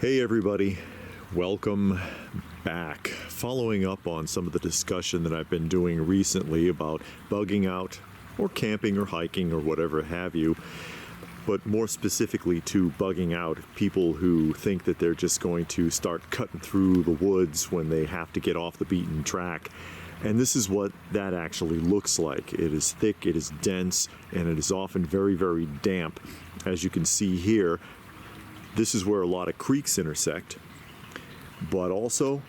Hey everybody, welcome back. Following up on some of the discussion that I've been doing recently about bugging out or camping or hiking or whatever have you, but more specifically to bugging out people who think that they're just going to start cutting through the woods when they have to get off the beaten track. And this is what that actually looks like. It is thick, it is dense, and it is often very, very damp. As you can see here, this is where a lot of creeks intersect, but also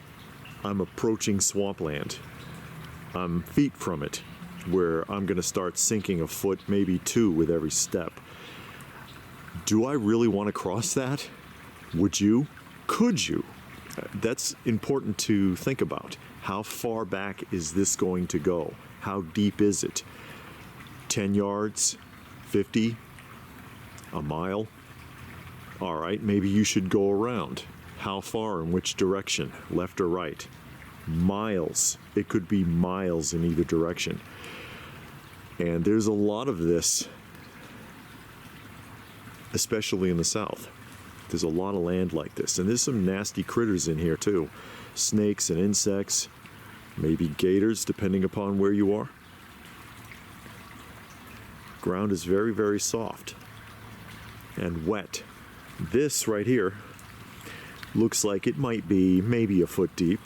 I'm approaching swampland. I'm feet from it, where I'm going to start sinking a foot, maybe two, with every step. Do I really want to cross that? Would you? Could you? That's important to think about. How far back is this going to go? How deep is it? 10 yards? 50? A mile? All right, maybe you should go around. How far, in which direction, left or right? Miles. It could be miles in either direction. And there's a lot of this, especially in the south. There's a lot of land like this. And there's some nasty critters in here too. Snakes and insects, maybe gators, depending upon where you are. Ground is very, very soft and wet. This right here looks like it might be maybe a foot deep,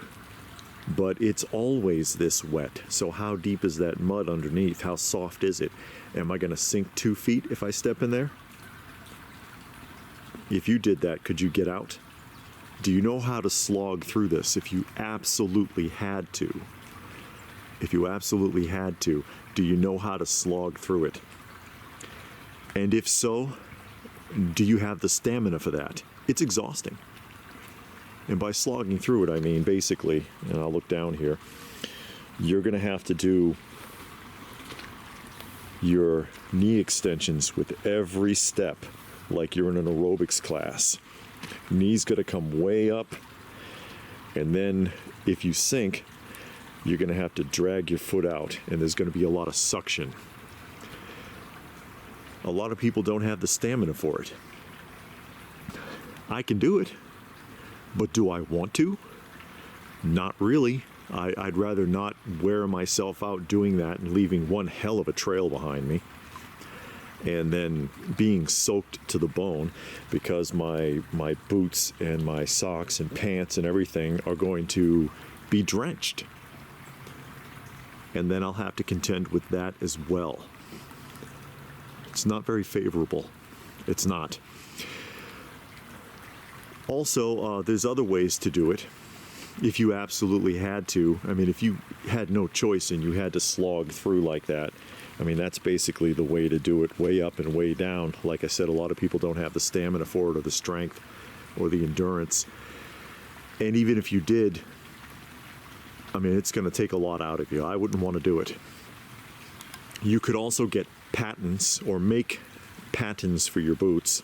but it's always this wet. So how deep is that mud underneath? How soft is it? Am I going to sink 2 feet if I step in there? If you did that, could you get out? Do you know how to slog through this if you absolutely had to? If you absolutely had to, do you know how to slog through it? And if so, do you have the stamina for that? It's exhausting. And by slogging through it, I mean basically, and I'll look down here, you're going to have to do your knee extensions with every step like you're in an aerobics class. Knee's going to come way up, and then if you sink, you're going to have to drag your foot out, and there's going to be a lot of suction. A lot of people don't have the stamina for it. I can do it, but do I want to? Not really. I'd rather not wear myself out doing that and leaving one hell of a trail behind me, and then being soaked to the bone because my boots and my socks and pants and everything are going to be drenched. And then I'll have to contend with that as well. It's not very favorable. It's not. Also, there's other ways to do it. If you absolutely had to, I mean, if you had no choice and you had to slog through like that, I mean, that's basically the way to do it, way up and way down. Like I said, a lot of people don't have the stamina for it or the strength or the endurance. And even if you did, I mean, it's going to take a lot out of you. I wouldn't want to do it. You could also get patents or make patents for your boots,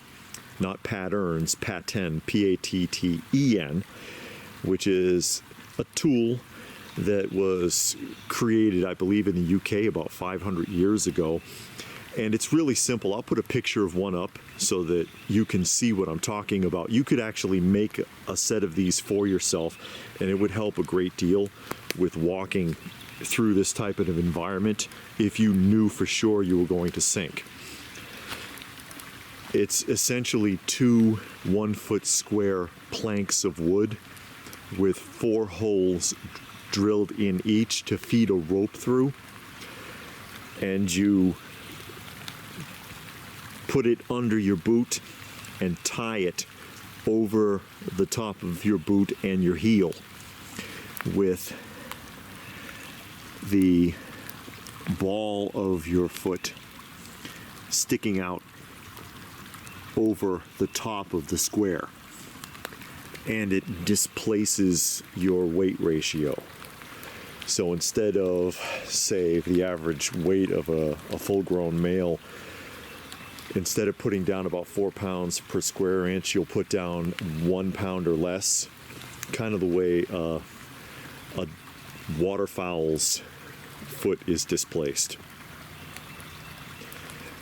not patterns, patten, P-A-T-T-E-N, which is a tool that was created, I believe, in the UK about 500 years ago. And it's really simple. I'll put a picture of one up so that you can see what I'm talking about. You could actually make a set of these for yourself, and it would help a great deal with walking through this type of environment if you knew for sure you were going to sink. It's essentially 2 1-foot square planks of wood with 4 holes drilled in each to feed a rope through, and you put it under your boot and tie it over the top of your boot and your heel with the ball of your foot sticking out over the top of the square, and it displaces your weight ratio. So instead of, say, the average weight of a full-grown male, instead of putting down about 4 pounds per square inch, you'll put down 1 pound or less, kind of the way a waterfowl's foot is displaced.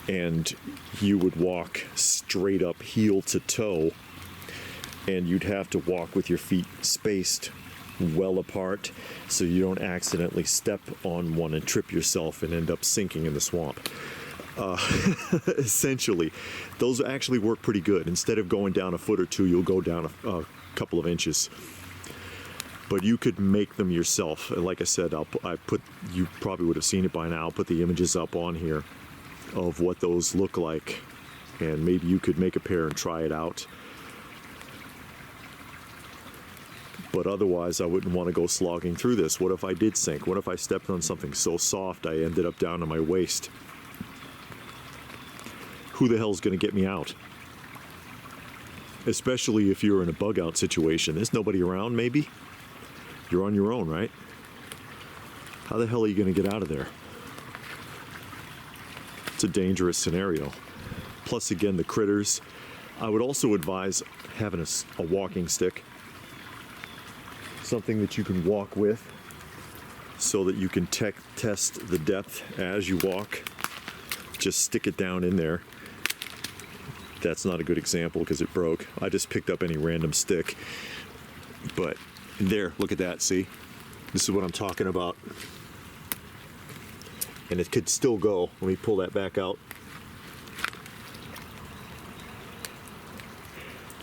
And you would walk straight up heel to toe and you'd have to walk with your feet spaced well apart so you don't accidentally step on one and trip yourself and end up sinking in the swamp. Essentially, those actually work pretty good. Instead of going down a foot or two, you'll go down a couple of inches. But you could make them yourself. Like I said, you probably would have seen it by now. I'll put the images up on here of what those look like, and maybe you could make a pair and try it out. But otherwise, I wouldn't want to go slogging through this. What if I did sink? What if I stepped on something so soft I ended up down to my waist? Who the hell's going to get me out? Especially if you're in a bug out situation. There's nobody around, maybe? You're on your own, right? How the hell are you going to get out of there? It's a dangerous scenario. Plus, again, the critters. I would also advise having a walking stick. Something that you can walk with so that you can test the depth as you walk. Just stick it down in there. That's not a good example because it broke. I just picked up any random stick. But there, look at that, see? This is what I'm talking about. And it could still go. Let me pull that back out.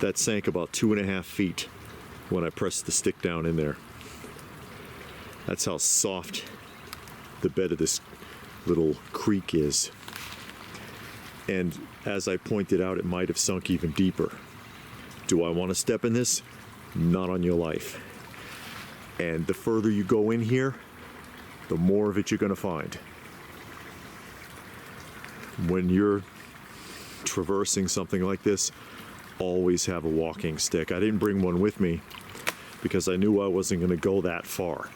That sank about 2.5 feet when I pressed the stick down in there. That's how soft the bed of this little creek is. And as I pointed out, it might have sunk even deeper. Do I want to step in this? Not on your life. And the further you go in here, the more of it you're going to find. When you're traversing something like this, always have a walking stick. I didn't bring one with me because I knew I wasn't going to go that far.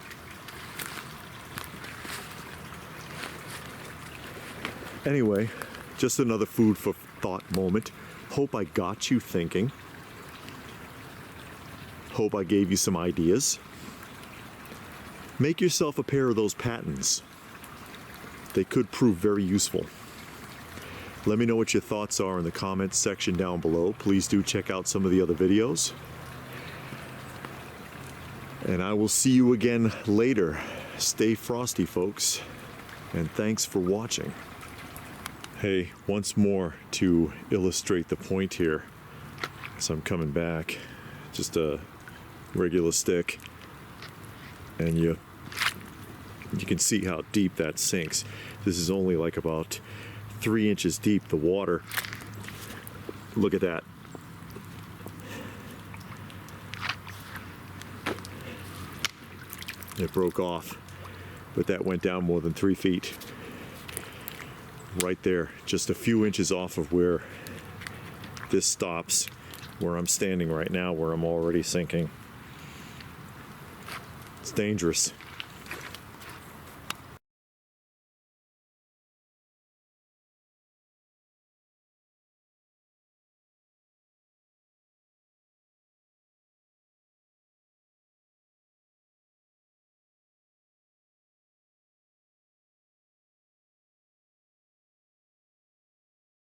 Anyway, just another food for thought moment. Hope I got you thinking. Hope I gave you some ideas. Make yourself a pair of those patents. They could prove very useful. Let me know what your thoughts are in the comments section down below. Please do check out some of the other videos. And I will see you again later. Stay frosty, folks. And thanks for watching. Hey, once more to illustrate the point here, so I'm coming back, just a regular stick, and you can see how deep that sinks. This is only like about 3 inches deep, the water. Look at that. It broke off, but that went down more than 3 feet. Right there, just a few inches off of where this stops, where I'm standing right now, where I'm already sinking. It's dangerous.